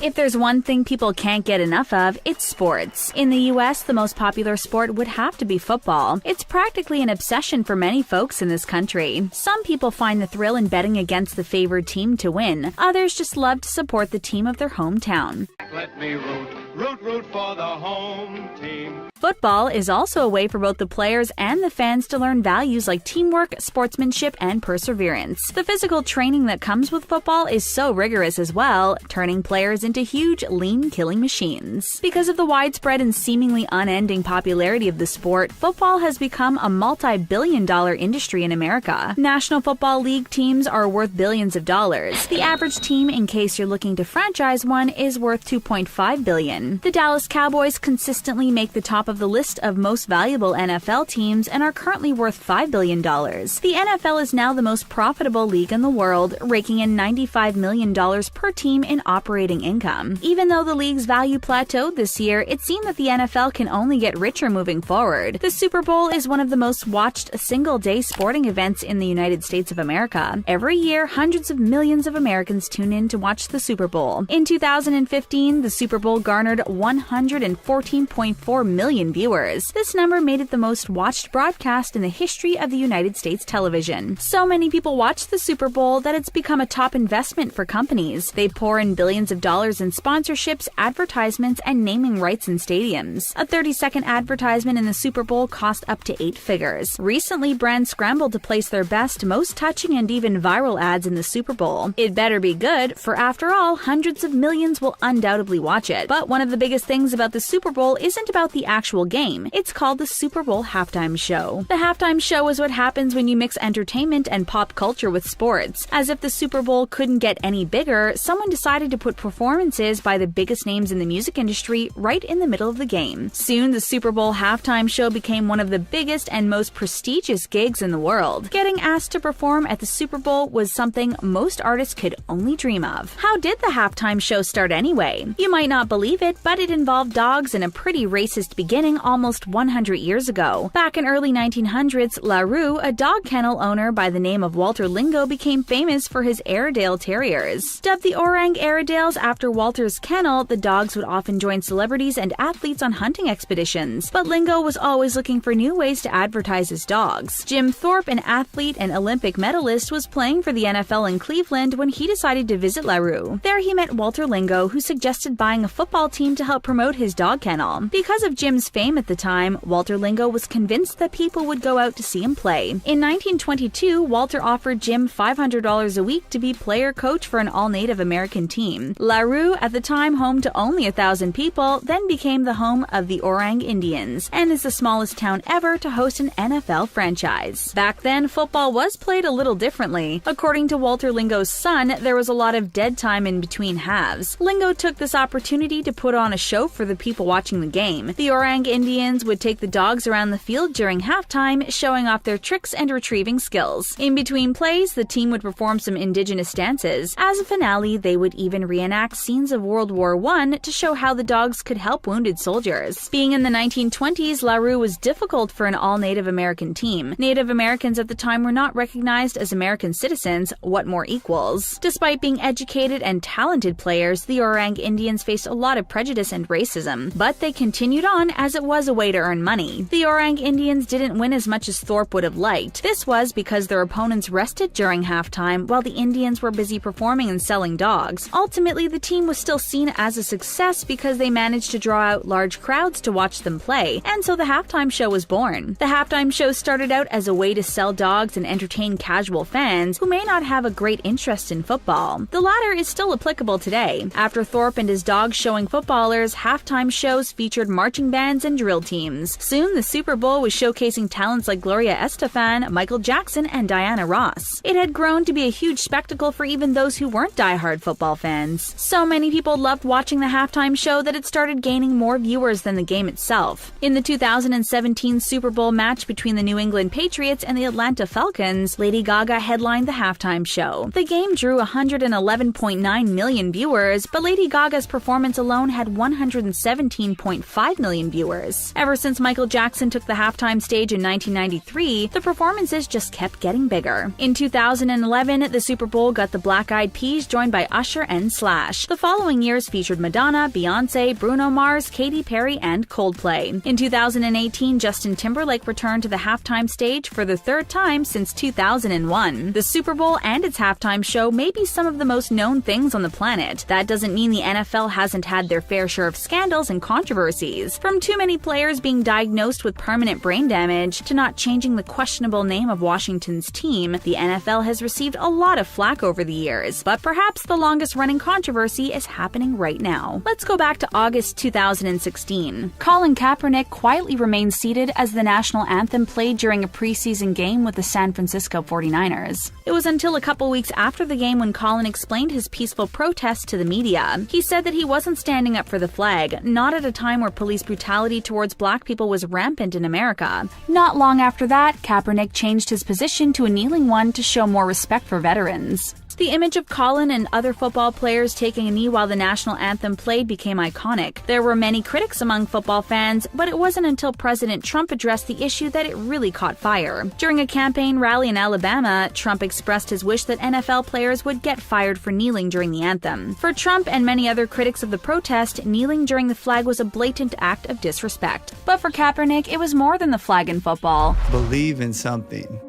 If there's one thing people can't get enough of, it's sports. In the US, the most popular sport would have to be football. It's practically an obsession for many folks in this country. Some people find the thrill in betting against the favored team to win. Others just love to support the team of their hometown. Let me root for the home team. Football is also a way for both the players and the fans to learn values like teamwork, sportsmanship, and perseverance. The physical training that comes with football is so rigorous as well, turning players into huge, lean killing machines. Because of the widespread and seemingly unending popularity of the sport, football has become a multi-billion-dollar industry in America. National Football League teams are worth billions of dollars. The average team, in case you're looking to franchise one, is worth $2.5 billion. The Dallas Cowboys consistently make the top of the list of most valuable NFL teams and are currently worth $5 billion. The NFL is now the most profitable league in the world, raking in $95 million per team in operating income. Even though the league's value plateaued this year, it seemed that the NFL can only get richer moving forward. The Super Bowl is one of the most watched single-day sporting events in the United States of America. Every year, hundreds of millions of Americans tune in to watch the Super Bowl. In 2015, the Super Bowl garnered 114.4 million viewers. This number made it the most watched broadcast in the history of the United States television. So many people watch the Super Bowl that it's become a top investment for companies. They pour in billions of dollars in sponsorships, advertisements, and naming rights in stadiums. A 30-second advertisement in the Super Bowl cost up to 8 figures. Recently, brands scrambled to place their best, most touching, and even viral ads in the Super Bowl. It better be good, for after all, hundreds of millions will undoubtedly watch it. But one of the biggest things about the Super Bowl isn't about the actual game. It's called the Super Bowl halftime show. The halftime show is what happens when you mix entertainment and pop culture with sports. As if the Super Bowl couldn't get any bigger, someone decided to put performances by the biggest names in the music industry right in the middle of the game. Soon, the Super Bowl halftime show became one of the biggest and most prestigious gigs in the world. Getting asked to perform at the Super Bowl was something most artists could only dream of. How did the halftime show start anyway? You might not believe it, but it involved dogs in a pretty racist beginning almost 100 years ago. Back in early 1900s, LaRue, a dog kennel owner by the name of Walter Lingo, became famous for his Airedale Terriers. Dubbed the Orang Airedales after Walter's kennel, the dogs would often join celebrities and athletes on hunting expeditions. But Lingo was always looking for new ways to advertise his dogs. Jim Thorpe, an athlete and Olympic medalist, was playing for the NFL in Cleveland when he decided to visit LaRue. There he met Walter Lingo, who suggested buying a football team to help promote his dog kennel. Because of Jim's fame at the time, Walter Lingo was convinced that people would go out to see him play. In 1922, Walter offered Jim $500 a week to be player-coach for an all-Native American team. LaRue, at the time home to only 1,000 people, then became the home of the Orang Indians, and is the smallest town ever to host an NFL franchise. Back then, football was played a little differently. According to Walter Lingo's son, there was a lot of dead time in between halves. Lingo took this opportunity to put on a show for the people watching the game. The Orang Indians would take the dogs around the field during halftime, showing off their tricks and retrieving skills. In between plays, the team would perform some indigenous dances. As a finale, they would even reenact scenes of World War I to show how the dogs could help wounded soldiers. Being in the 1920s, LaRue was difficult for an all-Native American team. Native Americans at the time were not recognized as American citizens, what more equals? Despite being educated and talented players, the Orang Indians faced a lot of prejudice and racism, but they continued on as it was a way to earn money. The Orang Indians didn't win as much as Thorpe would have liked. This was because their opponents rested during halftime while the Indians were busy performing and selling dogs. Ultimately, the team was still seen as a success because they managed to draw out large crowds to watch them play, and so the halftime show was born. The halftime show started out as a way to sell dogs and entertain casual fans who may not have a great interest in football. The latter is still applicable today. After Thorpe and his dogs showing footballers, halftime shows featured marching bands and drill teams. Soon, the Super Bowl was showcasing talents like Gloria Estefan, Michael Jackson, and Diana Ross. It had grown to be a huge spectacle for even those who weren't diehard football fans. So many people loved watching the halftime show that it started gaining more viewers than the game itself. In the 2017 Super Bowl match between the New England Patriots and the Atlanta Falcons, Lady Gaga headlined the halftime show. The game drew 111.9 million viewers, but Lady Gaga's performance alone had 117.5 million viewers. viewers. Ever since Michael Jackson took the halftime stage in 1993, the performances just kept getting bigger. In 2011, the Super Bowl got the Black Eyed Peas joined by Usher and Slash. The following years featured Madonna, Beyoncé, Bruno Mars, Katy Perry, and Coldplay. In 2018, Justin Timberlake returned to the halftime stage for the third time since 2001. The Super Bowl and its halftime show may be some of the most known things on the planet. That doesn't mean the NFL hasn't had their fair share of scandals and controversies. From too many players being diagnosed with permanent brain damage to not changing the questionable name of Washington's team, the NFL has received a lot of flack over the years. But perhaps the longest-running controversy is happening right now. Let's go back to August 2016. Colin Kaepernick quietly remained seated as the national anthem played during a preseason game with the San Francisco 49ers. It was until a couple weeks after the game when Colin explained his peaceful protest to the media. He said that he wasn't standing up for the flag, not at a time where police brutality towards black people was rampant in America. Not long after that, Kaepernick changed his position to a kneeling one to show more respect for veterans. The image of Colin and other football players taking a knee while the national anthem played became iconic. There were many critics among football fans, but it wasn't until President Trump addressed the issue that it really caught fire. During a campaign rally in Alabama, Trump expressed his wish that NFL players would get fired for kneeling during the anthem. For Trump and many other critics of the protest, kneeling during the flag was a blatant act of disrespect. But for Kaepernick, it was more than the flag in football. Believe in something,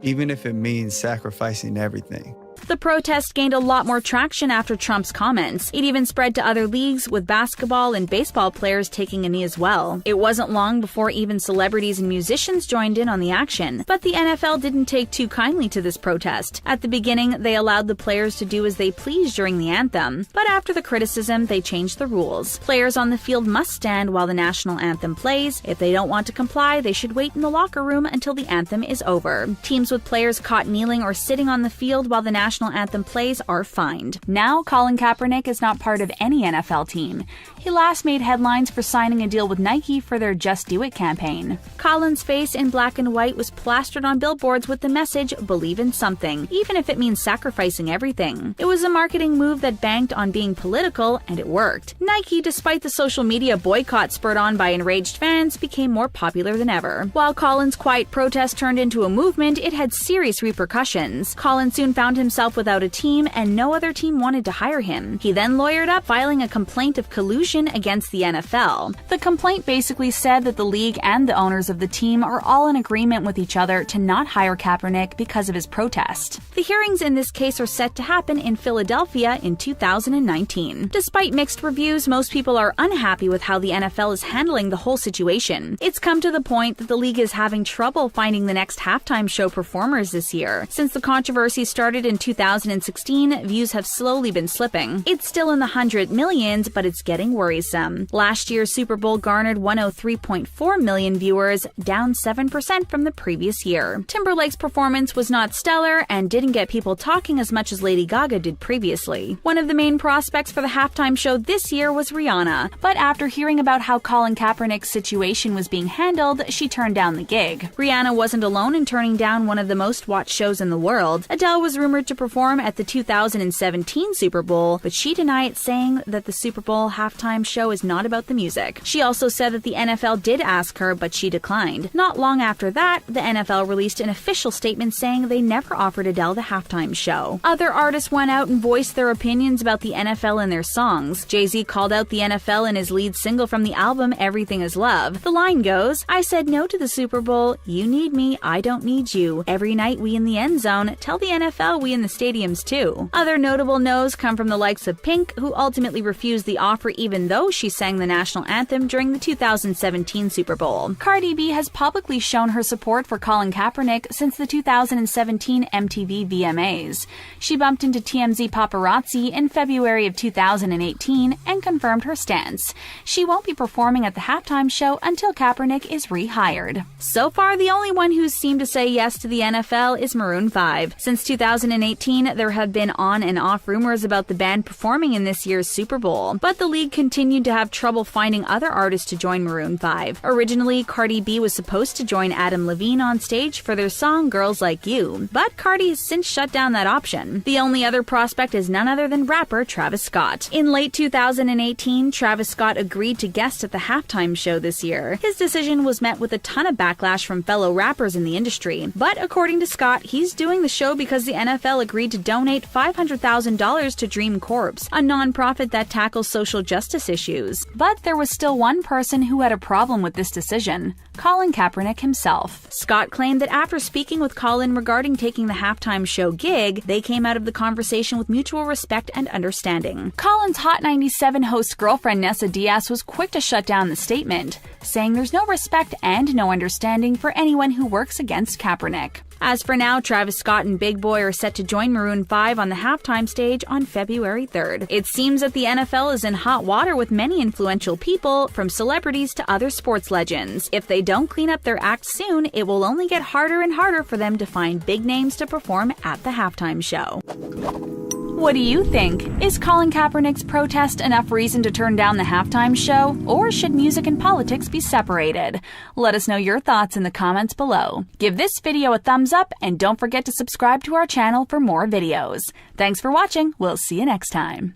even if it means sacrificing everything. The protest gained a lot more traction after Trump's comments. It even spread to other leagues, with basketball and baseball players taking a knee as well. It wasn't long before even celebrities and musicians joined in on the action. But the NFL didn't take too kindly to this protest. At the beginning, they allowed the players to do as they pleased during the anthem. But after the criticism, they changed the rules. Players on the field must stand while the national anthem plays. If they don't want to comply, they should wait in the locker room until the anthem is over. Teams with players caught kneeling or sitting on the field while the national anthem plays are fined. Now, Colin Kaepernick is not part of any NFL team. He last made headlines for signing a deal with Nike for their Just Do It campaign. Colin's face in black and white was plastered on billboards with the message, "Believe in something," even if it means sacrificing everything. It was a marketing move that banked on being political, and it worked. Nike, despite the social media boycott spurred on by enraged fans, became more popular than ever. While Colin's quiet protest turned into a movement, it had serious repercussions. Colin soon found himself without a team, and no other team wanted to hire him. He then lawyered up, filing a complaint of collusion against the NFL. The complaint basically said that the league and the owners of the team are all in agreement with each other to not hire Kaepernick because of his protest. The hearings in this case are set to happen in Philadelphia in 2019. Despite mixed reviews, most people are unhappy with how the NFL is handling the whole situation. It's come to the point that the league is having trouble finding the next halftime show performers this year. Since the controversy started in 2016, views have slowly been slipping. It's still in the 100 millions, but it's getting worrisome. Last year's Super Bowl garnered 103.4 million viewers, down 7% from the previous year. Timberlake's performance was not stellar and didn't get people talking as much as Lady Gaga did previously. One of the main prospects for the halftime show this year was Rihanna, but after hearing about how Colin Kaepernick's situation was being handled, she turned down the gig. Rihanna wasn't alone in turning down one of the most watched shows in the world. Adele was rumored to perform at the 2017 Super Bowl, but she denied, saying that the Super Bowl halftime show is not about the music. She also said that the NFL did ask her, but she declined. Not long after that, the NFL released an official statement saying they never offered Adele the halftime show. Other artists went out and voiced their opinions about the NFL in their songs. Jay-Z called out the NFL in his lead single from the album Everything Is Love. The line goes, "I said no to the Super Bowl. You need me, I don't need you. Every night we in the end zone. Tell the NFL we in the stadiums too." Other notable no's come from the likes of Pink, who ultimately refused the offer even though she sang the national anthem during the 2017 Super Bowl. Cardi B has publicly shown her support for Colin Kaepernick since the 2017 MTV VMAs. She bumped into TMZ paparazzi in February of 2018 and confirmed her stance. She won't be performing at the halftime show until Kaepernick is rehired. So far, the only one who's seemed to say yes to the NFL is Maroon 5. Since 2018, 2015, there have been on and off rumors about the band performing in this year's Super Bowl, but the league continued to have trouble finding other artists to join Maroon 5. Originally, Cardi B was supposed to join Adam Levine on stage for their song Girls Like You, but Cardi has since shut down that option. The only other prospect is none other than rapper Travis Scott. In late 2018, Travis Scott agreed to guest at the halftime show this year. His decision was met with a ton of backlash from fellow rappers in the industry, but according to Scott, he's doing the show because the NFL agreed to donate $500,000 to Dream Corps, a nonprofit that tackles social justice issues. But there was still one person who had a problem with this decision: Colin Kaepernick himself. Scott claimed that after speaking with Colin regarding taking the halftime show gig, they came out of the conversation with mutual respect and understanding. Colin's Hot 97 host girlfriend Nessa Diaz was quick to shut down the statement, saying there's no respect and no understanding for anyone who works against Kaepernick. As for now, Travis Scott and Big Boi are set to join Maroon 5 on the halftime stage on February 3rd. It seems that the NFL is in hot water with many influential people, from celebrities to other sports legends. If they don't clean up their act soon, it will only get harder and harder for them to find big names to perform at the halftime show. What do you think? Is Colin Kaepernick's protest enough reason to turn down the halftime show, or should music and politics be separated? Let us know your thoughts in the comments below. Give this video a thumbs up and don't forget to subscribe to our channel for more videos. Thanks for watching. We'll see you next time.